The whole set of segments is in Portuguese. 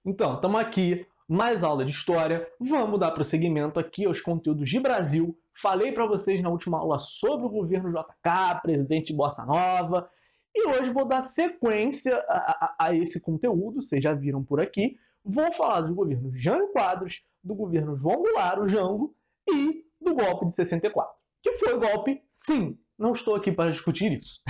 Então, estamos aqui, mais aula de história, vamos dar prosseguimento aqui aos conteúdos de Brasil. Falei para vocês na última aula sobre o governo JK, presidente Bossa Nova, e hoje vou dar sequência a esse conteúdo, vocês já viram por aqui. Vou falar do governo Jânio Quadros, do governo João Goulart, o Jango, e do golpe de 64. Que foi golpe? Sim, não estou aqui para discutir isso.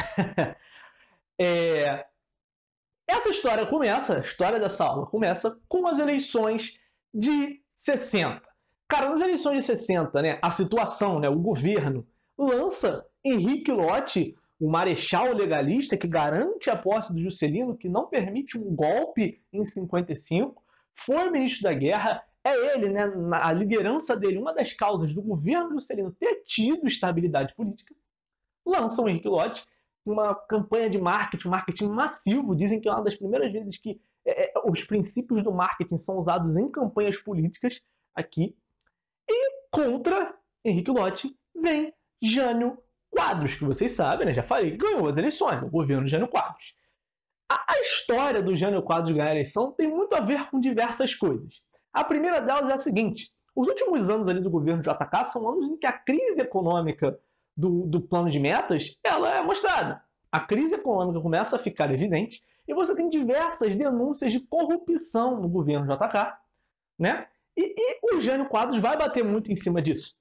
Essa história começa, a história dessa aula começa com as eleições de 60. Cara, nas eleições de 60, né, a situação, né, o governo lança Henrique Lott, o marechal legalista que garante a posse do Juscelino, que não permite um golpe em 55, foi ministro da Guerra, é ele, né, a liderança dele, uma das causas do governo Juscelino ter tido estabilidade política, lançam Henrique Lott, uma campanha de marketing massivo, dizem que é uma das primeiras vezes que os princípios do marketing são usados em campanhas políticas aqui, e contra Henrique Lott vem Jânio Quadros, que vocês sabem, né? Já falei, ganhou as eleições, o governo Jânio Quadros. A história do Jânio Quadros ganhar a eleição tem muito a ver com diversas coisas. A primeira delas é a seguinte: os últimos anos ali do governo JK são anos em que a crise econômica do plano de metas ela é mostrada. A crise econômica começa a ficar evidente e você tem diversas denúncias de corrupção no governo JK, né? E o Jânio Quadros vai bater muito em cima disso.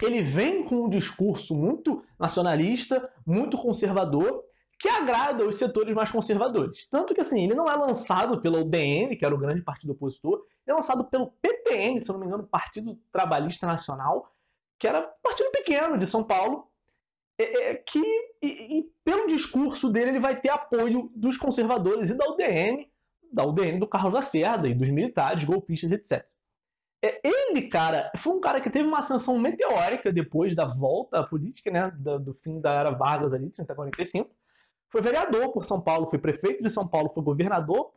Ele vem com um discurso muito nacionalista, muito conservador, que agrada os setores mais conservadores. Tanto que assim, ele não é lançado pela UDN, que era o grande partido opositor, ele é lançado pelo PTN, se eu não me engano, Partido Trabalhista Nacional, que era um partido pequeno de São Paulo, e pelo discurso dele ele vai ter apoio dos conservadores e da UDN do Carlos Lacerda e dos militares, golpistas, etc. Ele, cara, foi um cara que teve uma ascensão meteórica depois da volta à política, né, do fim da era Vargas ali, 30-45. Foi vereador por São Paulo, foi prefeito de São Paulo, foi governador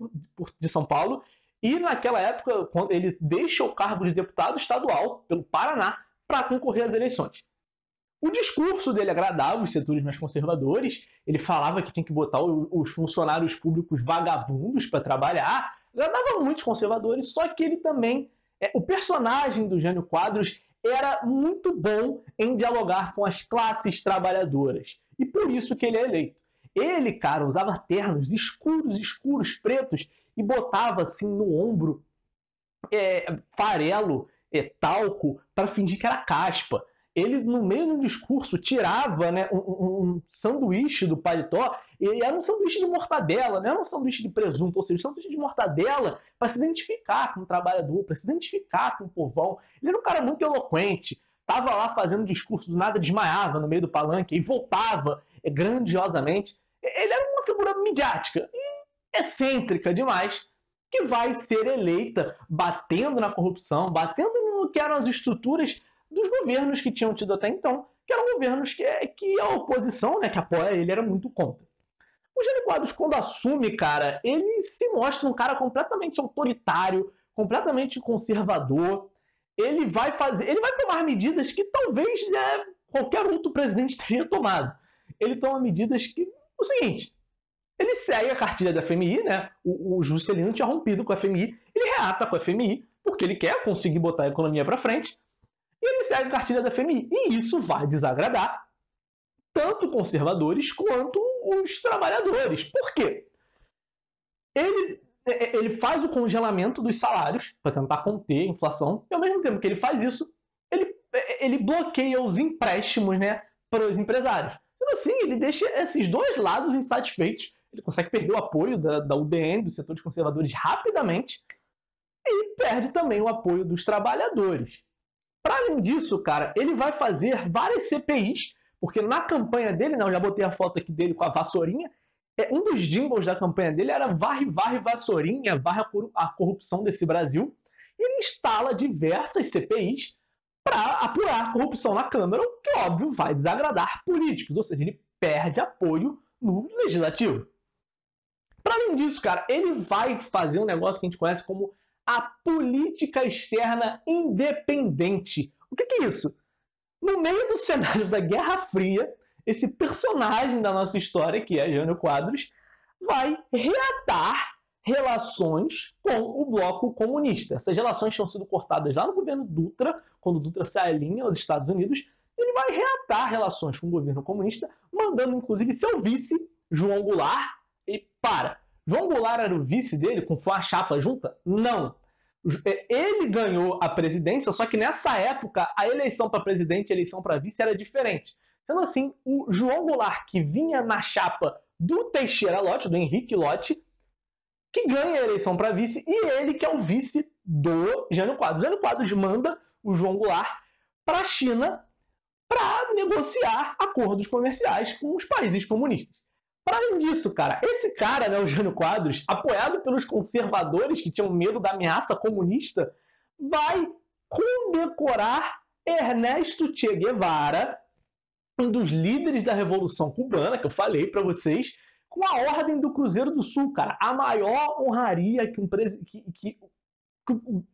de São Paulo, e naquela época, quando ele deixa o cargo de deputado estadual pelo Paraná para concorrer às eleições. O discurso dele agradava os setores mais conservadores, ele falava que tinha que botar os funcionários públicos vagabundos para trabalhar, agradava muitos conservadores, só que ele também, o personagem do Jânio Quadros era muito bom em dialogar com as classes trabalhadoras, e por isso que ele é eleito. Ele, cara, usava ternos escuros, pretos, e botava assim no ombro farelo, talco, para fingir que era caspa. Ele, no meio do discurso, tirava, né, um sanduíche do paletó, e era um sanduíche de mortadela, não era um sanduíche de presunto, ou seja, um sanduíche de mortadela para se identificar com o trabalhador, para se identificar com o povão. Ele era um cara muito eloquente, estava lá fazendo discurso, do nada desmaiava no meio do palanque e voltava grandiosamente. Ele era uma figura midiática e excêntrica demais, que vai ser eleita batendo na corrupção, batendo no que eram as estruturas dos governos que tinham tido até então, que eram governos que a oposição, né, que apoia ele, era muito contra. O Jânio Quadros, quando assume, cara, ele se mostra um cara completamente autoritário, completamente conservador. Ele vai tomar medidas que talvez qualquer outro presidente teria tomado. Ele toma medidas que, o seguinte, ele segue a cartilha da FMI, né? O Juscelino tinha rompido com a FMI, ele reata com a FMI, porque ele quer conseguir botar a economia para frente, e ele segue a cartilha da FMI. E isso vai desagradar tanto conservadores quanto os trabalhadores. Por quê? Ele faz o congelamento dos salários para tentar conter a inflação, e ao mesmo tempo que ele faz isso, ele bloqueia os empréstimos, né, para os empresários. Então, assim, ele deixa esses dois lados insatisfeitos. Ele consegue perder o apoio da UDN, dos setores conservadores, rapidamente, e perde também o apoio dos trabalhadores. Para além disso, cara, ele vai fazer várias CPIs, porque na campanha dele, eu já botei a foto aqui dele com a vassourinha, um dos jingles da campanha dele era varre, varre, vassourinha, varre a corrupção desse Brasil. E ele instala diversas CPIs para apurar a corrupção na Câmara, o que, óbvio, vai desagradar políticos, ou seja, ele perde apoio no Legislativo. Para além disso, cara, ele vai fazer um negócio que a gente conhece como a política externa independente. O que é isso? No meio do cenário da Guerra Fria, esse personagem da nossa história, que é Jânio Quadros, vai reatar relações com o bloco comunista. Essas relações tinham sido cortadas lá no governo Dutra, quando o Dutra se alinha aos Estados Unidos, e ele vai reatar relações com o governo comunista, mandando inclusive seu vice, João Goulart, e para. João Goulart era o vice dele, com a chapa junta? Não. Ele ganhou a presidência, só que nessa época a eleição para presidente e a eleição para vice era diferente. Sendo assim, o João Goulart, que vinha na chapa do Teixeira Lott, do Henrique Lott, que ganha a eleição para vice, e ele que é o vice do Jânio Quadros. Jânio Quadros manda o João Goulart para a China para negociar acordos comerciais com os países comunistas. Para além disso, cara, esse cara, né, o Jânio Quadros, apoiado pelos conservadores que tinham medo da ameaça comunista, vai condecorar Ernesto Che Guevara, um dos líderes da Revolução Cubana, que eu falei para vocês, com a Ordem do Cruzeiro do Sul, cara. A maior honraria que o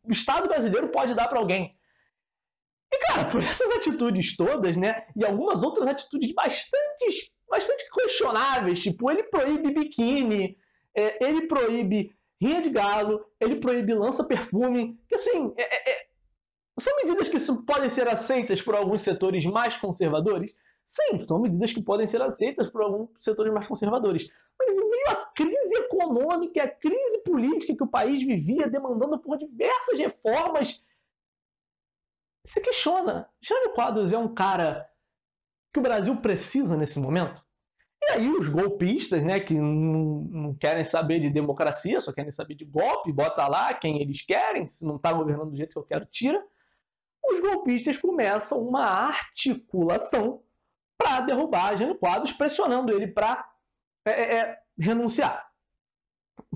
Estado brasileiro pode dar para alguém. E, cara, por essas atitudes todas, né, e algumas outras atitudes bastante questionáveis, tipo, ele proíbe biquíni, ele proíbe rinha de galo, ele proíbe lança-perfume, que, assim, são medidas que podem ser aceitas por alguns setores mais conservadores. Sim, são medidas que podem ser aceitas por alguns setores mais conservadores. Mas em meio à crise econômica, à crise política que o país vivia, demandando por diversas reformas, se questiona, Jânio Quadros é um cara que o Brasil precisa nesse momento? E aí os golpistas, né, que não querem saber de democracia, só querem saber de golpe, bota lá quem eles querem, se não está governando do jeito que eu quero, tira. Os golpistas começam uma articulação para derrubar Jânio Quadros, pressionando ele para renunciar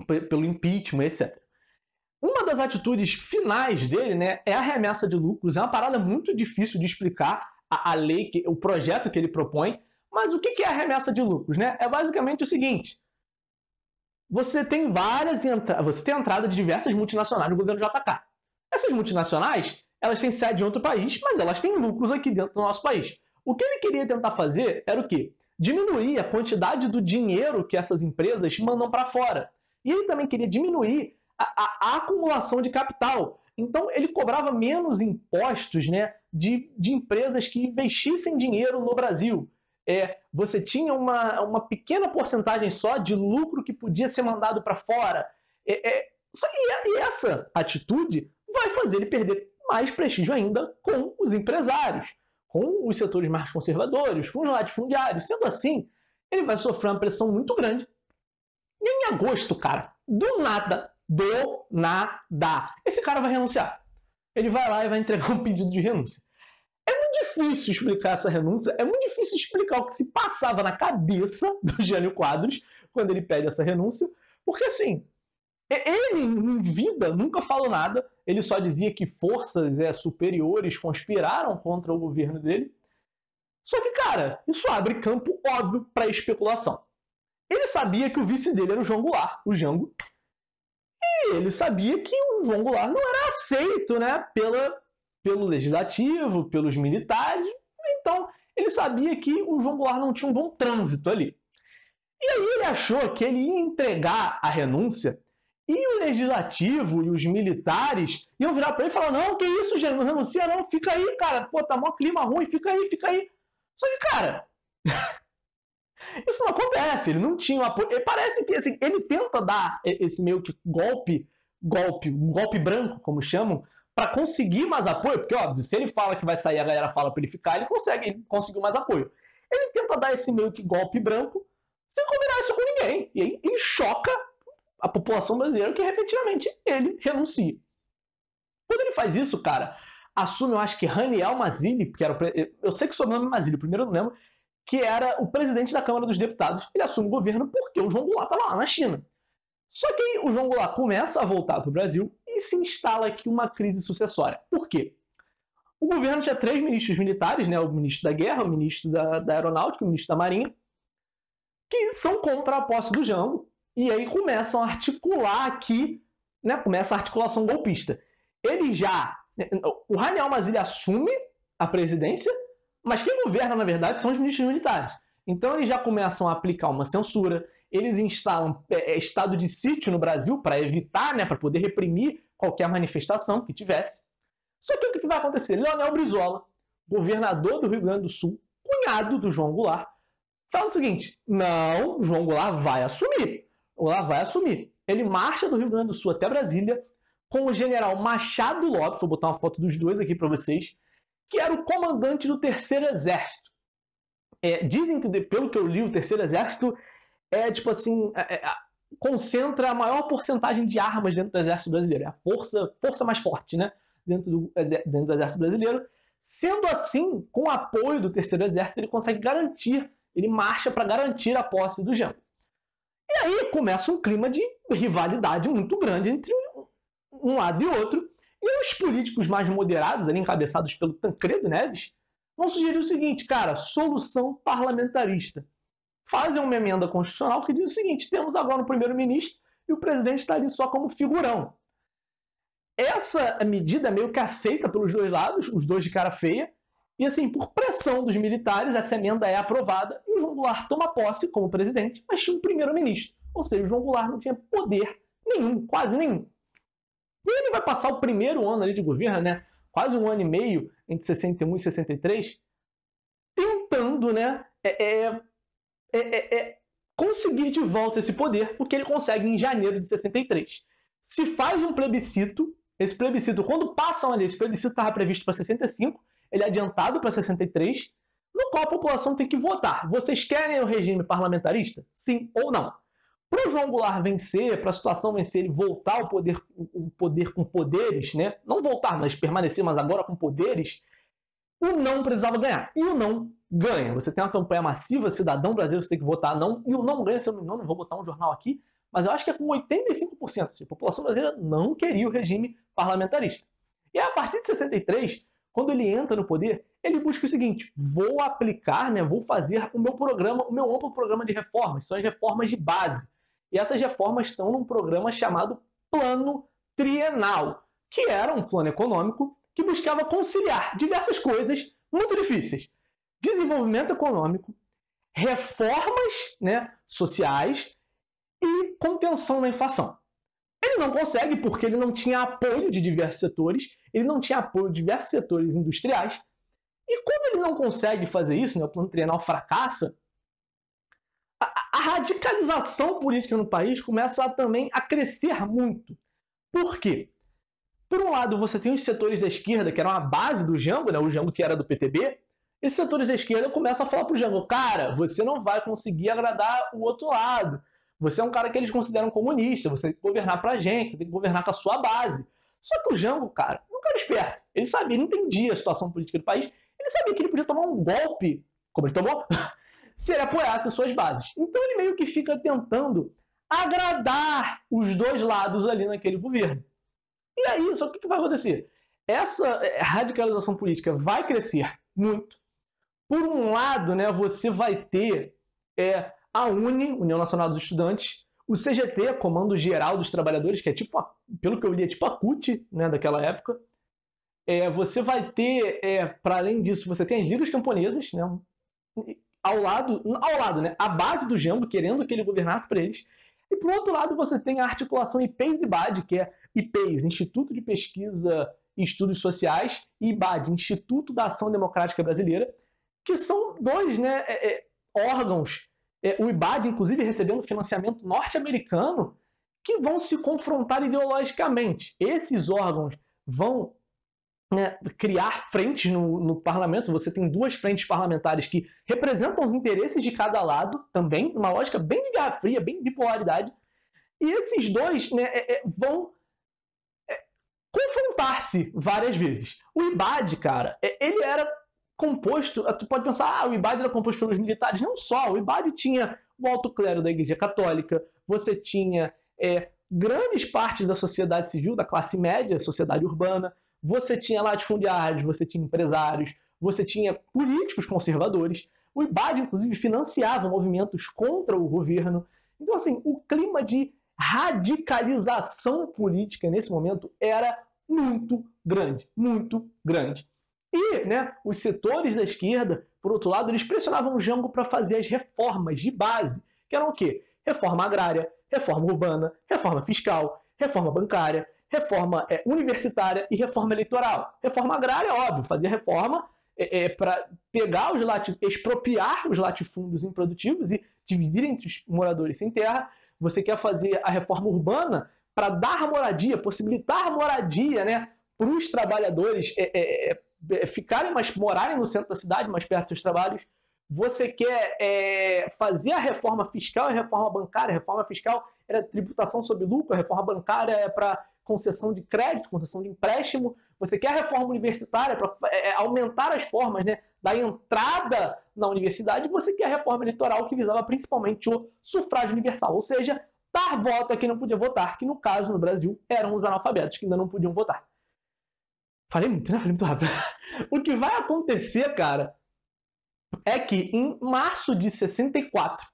pelo impeachment, etc. Uma das atitudes finais dele, né, é a remessa de lucros. É uma parada muito difícil de explicar a lei, o projeto que ele propõe. Mas o que é a remessa de lucros, né? É basicamente o seguinte: você tem a entrada de diversas multinacionais no governo JK. Essas multinacionais, elas têm sede em outro país, mas elas têm lucros aqui dentro do nosso país. O que ele queria tentar fazer era o quê? Diminuir a quantidade do dinheiro que essas empresas mandam para fora. E ele também queria diminuir a acumulação de capital. Então, ele cobrava menos impostos, né, de empresas que investissem dinheiro no Brasil. Você tinha uma pequena porcentagem só de lucro que podia ser mandado para fora. E essa atitude vai fazer ele perder mais prestígio ainda com os empresários, com os setores mais conservadores, com os latifundiários. Sendo assim, ele vai sofrer uma pressão muito grande. E em agosto, cara, do nada, esse cara vai renunciar. Ele vai lá e vai entregar um pedido de renúncia. É muito difícil explicar essa renúncia, é muito difícil explicar o que se passava na cabeça do Jânio Quadros quando ele pede essa renúncia, porque assim, ele em vida nunca falou nada, ele só dizia que forças superiores conspiraram contra o governo dele. Só que, cara, isso abre campo óbvio para especulação. Ele sabia que o vice dele era o João Goulart, o Jango, e ele sabia que o João Goulart não era aceito, né, pelo legislativo, pelos militares. Então, ele sabia que o João Goulart não tinha um bom trânsito ali. E aí ele achou que ele ia entregar a renúncia e o legislativo e os militares iam virar para ele e falar: não, que isso, gente, não renuncia não, fica aí, cara, pô, tá mó clima ruim, fica aí, fica aí. Só que, cara, isso não acontece, ele não tinha um apoio. Parece que assim, ele tenta dar esse meio que golpe branco, como chamam, para conseguir mais apoio, porque, óbvio, se ele fala que vai sair, a galera fala para ele ficar, ele conseguiu mais apoio. Ele tenta dar esse meio que golpe branco sem combinar isso com ninguém. E aí ele choca a população brasileira que, repetidamente, ele renuncia. Quando ele faz isso, cara, assume, eu acho que Raniel Mazzilli, que era eu sei que o sobrenome é Mazzilli, o primeiro eu não lembro, que era o presidente da Câmara dos Deputados. Ele assume o governo porque o João Goulart estava lá na China. Só que aí o João Goulart começa a voltar para o Brasil e se instala aqui uma crise sucessória. Por quê? O governo tinha 3 ministros militares, né? O ministro da Guerra, o ministro da Aeronáutica, o ministro da Marinha, que são contra a posse do Jango, e aí começam a articular aqui, né? Começa a articulação golpista. O Raniel Mazzilli assume a presidência, mas quem governa, na verdade, são os ministros militares. Então eles já começam a aplicar uma censura, eles instalam estado de sítio no Brasil para evitar, né, para poder reprimir qualquer manifestação que tivesse. Só que o que vai acontecer? Leonel Brizola, governador do Rio Grande do Sul, cunhado do João Goulart, fala o seguinte: não, o João Goulart vai assumir. O Goulart vai assumir. Ele marcha do Rio Grande do Sul até Brasília com o general Machado Lopes, vou botar uma foto dos dois aqui para vocês, que era o comandante do Terceiro Exército. Dizem que, pelo que eu li, o Terceiro Exército concentra a maior porcentagem de armas dentro do Exército Brasileiro. É a força mais forte, né? Dentro do Exército Brasileiro. Sendo assim, com o apoio do Terceiro Exército, ele consegue garantir, ele marcha para garantir a posse do Jango. E aí começa um clima de rivalidade muito grande entre um lado e outro. E os políticos mais moderados, ali encabeçados pelo Tancredo Neves, vão sugerir o seguinte: cara, solução parlamentarista. Fazem uma emenda constitucional que diz o seguinte: temos agora um primeiro-ministro e o presidente está ali só como figurão. Essa medida é meio que aceita pelos dois lados, os dois de cara feia, e assim, por pressão dos militares, essa emenda é aprovada e o João Goulart toma posse como presidente, mas tinha um primeiro-ministro. Ou seja, o João Goulart não tinha poder nenhum, quase nenhum. E ele vai passar o primeiro ano ali de governo, né, quase um ano e meio, entre 61 e 63, tentando, né, conseguir de volta esse poder, porque ele consegue em janeiro de 63. Se faz um plebiscito, esse plebiscito, quando passam ali, esse plebiscito estava previsto para 65, ele é adiantado para 63, no qual a população tem que votar. Vocês querem o regime parlamentarista? Sim ou não? Para o João Goulart vencer, para a situação vencer, ele voltar ao poder, o poder com poderes, né? Não voltar, mas permanecer, mas agora com poderes, o não precisava ganhar. E o não ganha. Você tem uma campanha massiva, cidadão brasileiro, você tem que votar não, e o não ganha, se eu não vou botar um jornal aqui, mas eu acho que é com 85%. A população brasileira não queria o regime parlamentarista. E a partir de 63, quando ele entra no poder, ele busca o seguinte: vou aplicar, né, vou fazer o meu programa, o meu amplo programa de reformas, são as reformas de base. E essas reformas estão num programa chamado Plano Trienal, que era um plano econômico que buscava conciliar diversas coisas muito difíceis: desenvolvimento econômico, reformas, né, sociais e contenção da inflação. Ele não consegue porque ele não tinha apoio de diversos setores, ele não tinha apoio de diversos setores industriais, e quando ele não consegue fazer isso, né, o plano trienal fracassa, a radicalização política no país começa também a crescer muito. Por quê? Por um lado, você tem os setores da esquerda, que eram a base do Jango, né, o Jango que era do PTB. Esses setores da esquerda começam a falar para o Jango: cara, você não vai conseguir agradar o outro lado. Você é um cara que eles consideram comunista, você tem que governar pra gente, você tem que governar com a sua base. Só que o Jango, cara, não era esperto. Ele sabia, ele entendia a situação política do país, ele sabia que ele podia tomar um golpe, como ele tomou, se ele apoiasse suas bases. Então ele meio que fica tentando agradar os dois lados ali naquele governo. E aí, só que o que vai acontecer? Essa radicalização política vai crescer muito. Por um lado, né, você vai ter a UNE, União Nacional dos Estudantes, o CGT, Comando Geral dos Trabalhadores, que é tipo, pelo que eu li, é tipo a CUT, né, daquela época. Você vai ter, para além disso, você tem as ligas camponesas, né, ao lado, né, a base do Jango, querendo que ele governasse para eles. E, por outro lado, você tem a articulação IPES-IBAD, que é IPES, Instituto de Pesquisa e Estudos Sociais, e IBAD, Instituto da Ação Democrática Brasileira, que são dois, né, órgãos, o IBAD, inclusive, recebendo financiamento norte-americano, que vão se confrontar ideologicamente. Esses órgãos vão, né, criar frentes no parlamento. Você tem duas frentes parlamentares que representam os interesses de cada lado, também, uma lógica bem de Guerra Fria, bem de bipolaridade. E esses dois, né, vão confrontar-se várias vezes. O IBAD, cara, ele era composto, tu pode pensar, o IBAD era composto pelos militares. Não só, o IBAD tinha o alto clero da Igreja Católica, você tinha grandes partes da sociedade civil, da classe média, sociedade urbana, você tinha latifundiários, você tinha empresários, você tinha políticos conservadores. O IBAD, inclusive, financiava movimentos contra o governo. Então, assim, o clima de radicalização política nesse momento era muito grande, muito grande. E, né, os setores da esquerda, por outro lado, eles pressionavam o Jango para fazer as reformas de base, que eram o quê? reforma agrária, reforma urbana, reforma fiscal, reforma bancária, reforma universitária e reforma eleitoral. Reforma agrária, óbvio, fazer reforma para pegar expropriar os latifúndios improdutivos e dividir entre os moradores sem terra. Você quer fazer a reforma urbana para dar moradia, possibilitar moradia, né, para os trabalhadores morarem no centro da cidade, mais perto dos seus trabalhos. Você quer fazer a reforma fiscal e a reforma bancária. A reforma fiscal era tributação sobre lucro, a reforma bancária é para concessão de crédito, concessão de empréstimo. Você quer a reforma universitária para aumentar as formas, né, da entrada na universidade. Você quer a reforma eleitoral que visava principalmente o sufrágio universal, ou seja, dar voto a quem não podia votar, que no caso, no Brasil, eram os analfabetos, que ainda não podiam votar. Falei muito, né? Falei muito rápido. O que vai acontecer, cara, é que em março de 64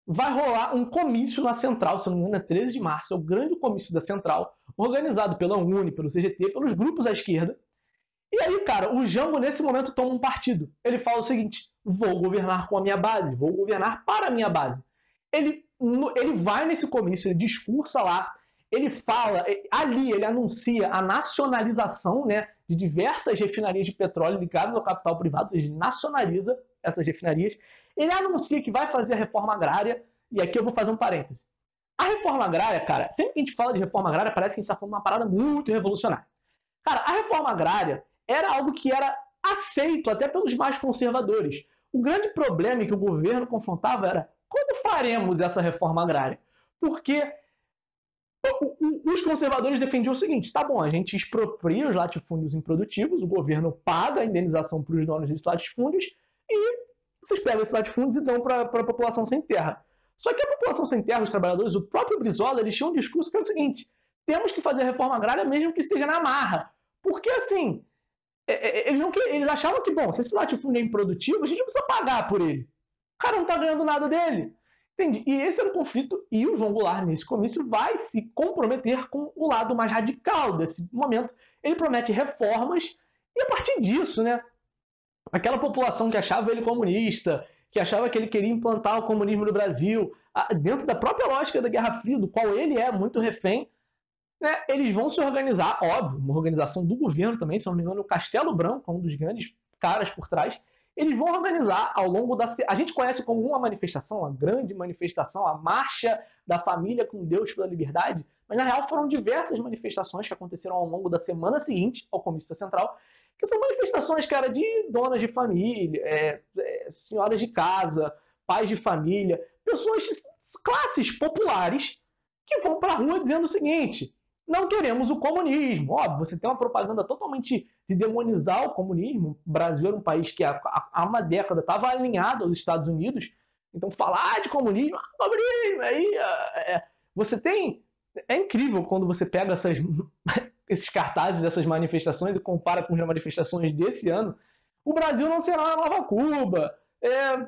vai rolar um comício na Central, se não me engano, é 13 de março, é o grande comício da Central, organizado pela UNE, pelo CGT, pelos grupos à esquerda. E aí, cara, o Jango, nesse momento, toma um partido. Ele fala o seguinte: vou governar com a minha base, vou governar para a minha base. Ele vai nesse comício, ele discursa lá, ele fala, ali ele anuncia a nacionalização, né, de diversas refinarias de petróleo ligadas ao capital privado, ou seja, ele nacionaliza essas refinarias. Ele anuncia que vai fazer a reforma agrária, e aqui eu vou fazer um parêntese. A reforma agrária, cara, sempre que a gente fala de reforma agrária, parece que a gente está falando de uma parada muito revolucionária. Cara, a reforma agrária era algo que era aceito até pelos mais conservadores. O grande problema que o governo confrontava era: como faremos essa reforma agrária? Porque os conservadores defendiam o seguinte: tá bom, a gente expropria os latifúndios improdutivos, o governo paga a indenização para os donos desses latifúndios e vocês pegam esses latifúndios e dão para a população sem terra. Só que a população sem terra, os trabalhadores, o próprio Brizola, eles tinham um discurso que era o seguinte: temos que fazer a reforma agrária mesmo que seja na marra. Porque assim, eles achavam que, bom, se esse latifúndio é improdutivo, a gente não precisa pagar por ele. O cara não está ganhando nada dele. Entende? E esse era o conflito, e o João Goulart, nesse comício, vai se comprometer com o lado mais radical desse momento. Ele promete reformas, e a partir disso, né, aquela população que achava ele comunista, que achava que ele queria implantar o comunismo no Brasil, dentro da própria lógica da Guerra Fria, do qual ele é muito refém, né, eles vão se organizar, óbvio, uma organização do governo também, se não me engano, o Castelo Branco, um dos grandes caras por trás. Eles vão organizar ao longo da... A gente conhece como uma manifestação, a grande manifestação, a Marcha da Família com Deus pela Liberdade, mas na real foram diversas manifestações que aconteceram ao longo da semana seguinte ao comício da Central, que são manifestações, cara, de donas de família, senhoras de casa, pais de família, pessoas de classes populares que vão para a rua dizendo o seguinte: não queremos o comunismo. Óbvio, você tem uma propaganda totalmente de demonizar o comunismo. O Brasil era um país que há uma década estava alinhado aos Estados Unidos. Então, falar de comunismo, aí você tem... É incrível quando você pega esses cartazes dessas manifestações e compara com as manifestações desse ano. O Brasil não será a nova Cuba.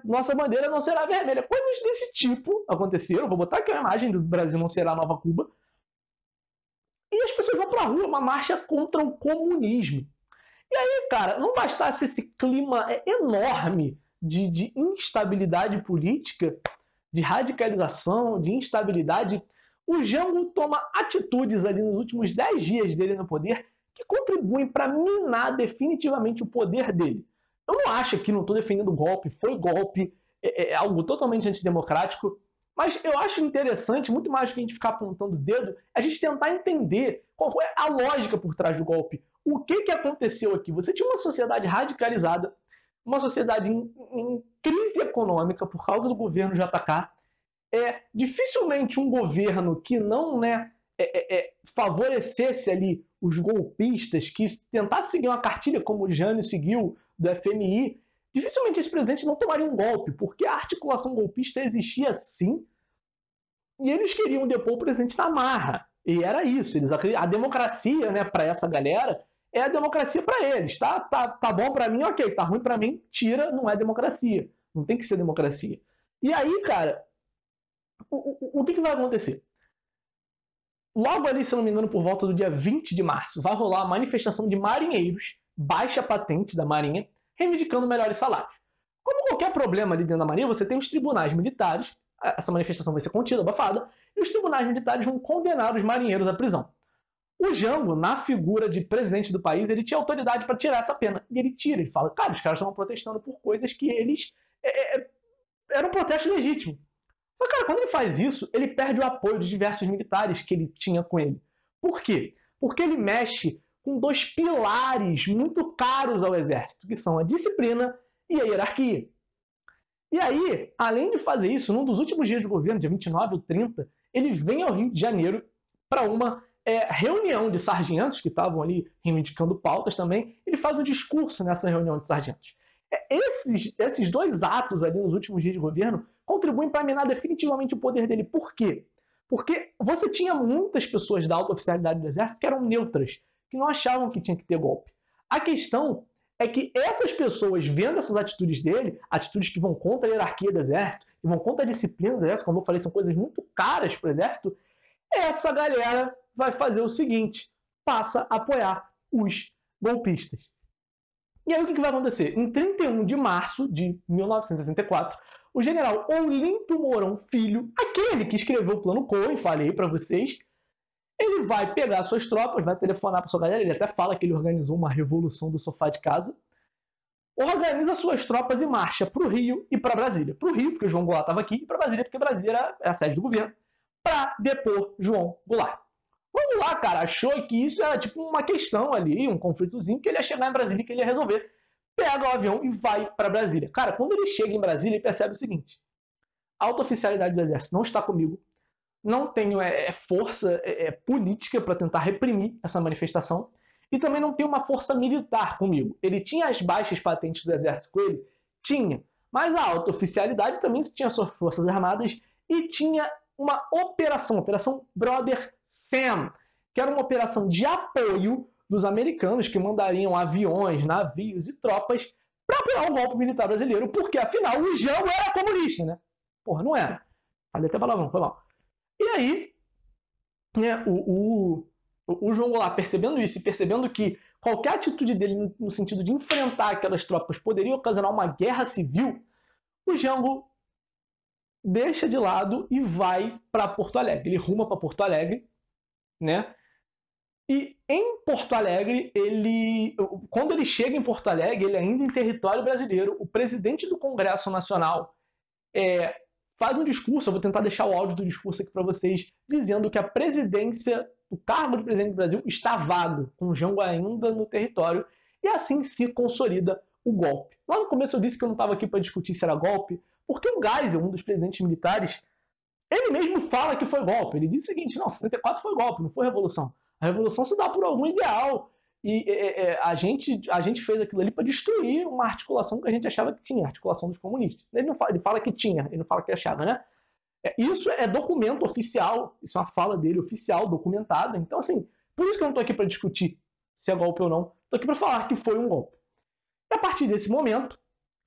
Nossa bandeira não será vermelha. Coisas desse tipo aconteceram. Vou botar aqui a imagem do Brasil não será a nova Cuba. E as pessoas vão para a rua, uma marcha contra o comunismo. E aí, cara, não bastasse esse clima enorme de instabilidade política, de radicalização, de instabilidade, o Jango toma atitudes ali nos últimos 10 dias dele no poder que contribuem para minar definitivamente o poder dele. Eu não acho que não estou defendendo golpe, foi golpe, é algo totalmente antidemocrático. Mas eu acho interessante, muito mais do que a gente ficar apontando o dedo, a gente tentar entender qual é a lógica por trás do golpe. O que aconteceu aqui? Você tinha uma sociedade radicalizada, uma sociedade em crise econômica por causa do governo JK. Dificilmente um governo que não favorecesse ali os golpistas, que tentasse seguir uma cartilha como o Jânio seguiu do FMI, dificilmente esse presidente não tomaria um golpe, porque a articulação golpista existia sim, e eles queriam depor o presidente na marra. E era isso. A democracia, né, para essa galera, é a democracia para eles. Tá bom para mim, ok. Tá ruim para mim, tira, não é democracia. Não tem que ser democracia. E aí, cara, o que vai acontecer? Logo ali, se eu não me engano, por volta do dia 20 de março, vai rolar a manifestação de marinheiros, baixa patente da Marinha, reivindicando melhores salários. Como qualquer problema ali dentro da Marinha, você tem os tribunais militares essa manifestação vai ser contida, abafada, e os tribunais militares vão condenar os marinheiros à prisão. O Jango, na figura de presidente do país, ele tinha autoridade para tirar essa pena. E ele tira, ele fala, cara, os caras estavam protestando por coisas que eles... era um protesto legítimo. Só que, cara, quando ele faz isso, ele perde o apoio de diversos militares que ele tinha com ele. Por quê? Porque ele mexe com dois pilares muito caros ao exército, que são a disciplina e a hierarquia. E aí, além de fazer isso, num dos últimos dias do governo, dia 29 ou 30, ele vem ao Rio de Janeiro para uma reunião de sargentos que estavam ali reivindicando pautas também. Ele faz um discurso nessa reunião de sargentos. Esses dois atos ali nos últimos dias de governo contribuem para minar definitivamente o poder dele. Por quê? Porque você tinha muitas pessoas da alta oficialidade do exército que eram neutras, que não achavam que tinha que ter golpe. A questão é que essas pessoas, vendo essas atitudes dele, atitudes que vão contra a hierarquia do exército, que vão contra a disciplina do exército, como eu falei, são coisas muito caras para o exército, essa galera vai fazer o seguinte, passa a apoiar os golpistas. E aí o que vai acontecer? Em 31 de março de 1964, o general Olímpio Mourão Filho, aquele que escreveu o Plano Cohen, falei para vocês, ele vai pegar suas tropas, vai telefonar para sua galera, ele até fala que ele organizou uma revolução do sofá de casa, organiza suas tropas e marcha para o Rio e para Brasília. Para o Rio, porque o João Goulart estava aqui, e para Brasília, porque Brasília era a sede do governo, para depor João Goulart. Vamos lá, cara, achou que isso era tipo uma questão ali, um conflitozinho, que ele ia chegar em Brasília e que ele ia resolver. Pega o avião e vai para Brasília. Cara, quando ele chega em Brasília, ele percebe o seguinte, a alta oficialidade do exército não está comigo, não tenho força política para tentar reprimir essa manifestação e também não tenho uma força militar comigo. Ele tinha as baixas patentes do exército com ele? Tinha. Mas a alta oficialidade também tinha suas forças armadas e tinha uma operação, Operação Brother Sam, que era uma operação de apoio dos americanos que mandariam aviões, navios e tropas para apoiar o golpe militar brasileiro, porque afinal o Jango era comunista, né? Porra, não era. Falei até palavrão, foi mal. E aí, né, o João Goulart, percebendo isso e percebendo que qualquer atitude dele no sentido de enfrentar aquelas tropas poderia ocasionar uma guerra civil, o Jango deixa de lado e vai para Porto Alegre. Ele ruma para Porto Alegre, né? E em Porto Alegre, quando ele chega em Porto Alegre, ele ainda em território brasileiro, o presidente do Congresso Nacional faz um discurso, eu vou tentar deixar o áudio do discurso aqui para vocês, dizendo que a presidência, o cargo de presidente do Brasil está vago, com o Jango ainda no território, e assim se consolida o golpe. Lá no começo eu disse que eu não estava aqui para discutir se era golpe, porque o Geisel, um dos presidentes militares, ele mesmo fala que foi golpe. Ele diz o seguinte, não, 64 foi golpe, não foi revolução. A revolução se dá por algum ideal. E a gente fez aquilo ali para destruir uma articulação que a gente achava que tinha, a articulação dos comunistas. Ele não fala, ele fala que tinha, ele não fala que achava, né? Isso é documento oficial, isso é uma fala dele oficial, documentada. Então, assim, por isso que eu não estou aqui para discutir se é golpe ou não. Estou aqui para falar que foi um golpe. E a partir desse momento,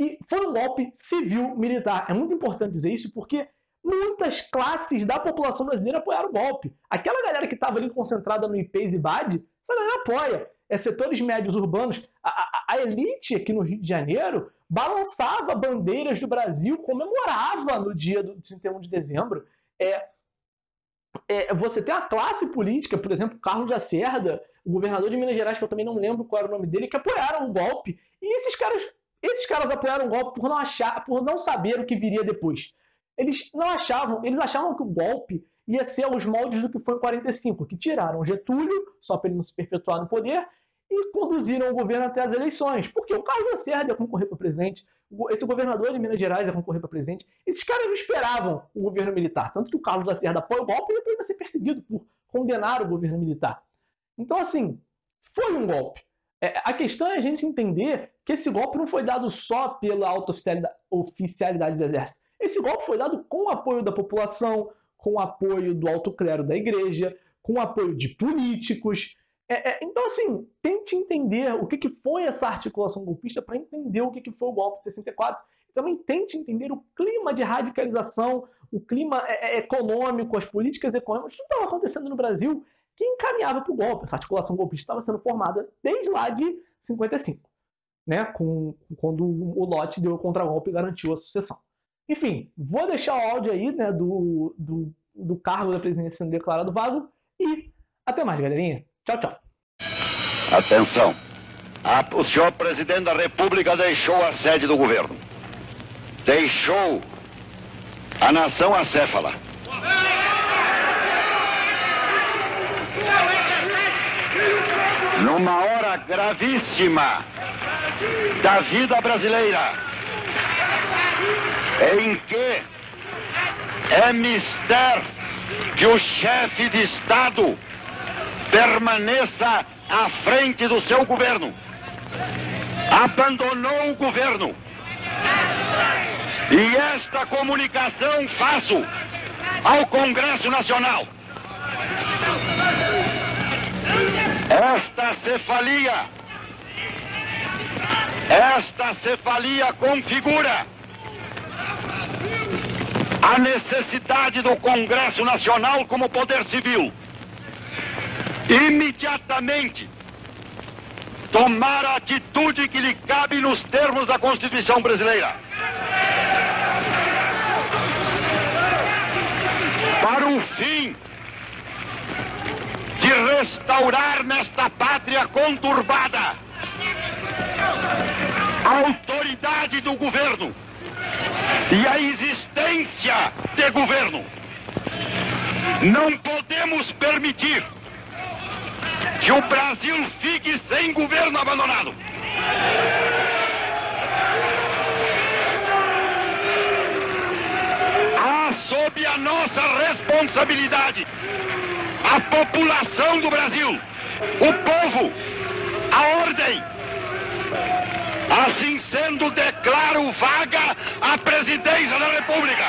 e foi um golpe civil-militar. É muito importante dizer isso porque muitas classes da população brasileira apoiaram o golpe. Aquela galera que estava ali concentrada no IPES e BAD, essa galera apoia. Setores médios urbanos, a elite aqui no Rio de Janeiro balançava bandeiras do Brasil, comemorava no dia do 31 de dezembro. Você tem a classe política, por exemplo, Carlos Lacerda, o governador de Minas Gerais, que eu também não lembro qual era o nome dele, que apoiaram o golpe. E esses caras apoiaram o golpe por não saber o que viria depois. Eles achavam que o golpe ia ser aos moldes do que foi em 45, que tiraram Getúlio, só para ele não se perpetuar no poder, e conduziram o governo até as eleições. Porque o Carlos Lacerda ia concorrer para presidente, esse governador de Minas Gerais ia concorrer para presidente. Esses caras não esperavam o governo militar. Tanto que o Carlos Lacerda apoia o golpe e depois vai ser perseguido por condenar o governo militar. Então, assim, foi um golpe. A questão é a gente entender que esse golpe não foi dado só pela alta oficialidade do exército. Esse golpe foi dado com o apoio da população, com o apoio do alto clero da igreja, com o apoio de políticos. Então, assim, tente entender o que foi essa articulação golpista para entender o que foi o golpe de 64. E também tente entender o clima de radicalização, o clima econômico, as políticas econômicas, tudo estava acontecendo no Brasil que encaminhava para o golpe. Essa articulação golpista estava sendo formada desde lá de 55, né? Quando o Lott deu o contragolpe e garantiu a sucessão. Enfim, vou deixar o áudio aí, né, do cargo da presidência sendo declarado vago e até mais, galerinha. Tchau, tchau. Atenção. O senhor presidente da República deixou a sede do governo. Deixou a nação acéfala. Numa hora gravíssima da vida brasileira, em que é mister que o chefe de Estado permaneça à frente do seu governo. Abandonou o governo. E esta comunicação faço ao Congresso Nacional. Esta cefalia configura a necessidade do Congresso Nacional como poder civil imediatamente tomar a atitude que lhe cabe nos termos da Constituição brasileira para o fim de restaurar nesta pátria conturbada a autoridade do governo e a existência de governo. Não podemos permitir que o Brasil fique sem governo abandonado. Há sob a nossa responsabilidade a população do Brasil, o povo, a ordem. Assim sendo, declaro vaga a presidência da República.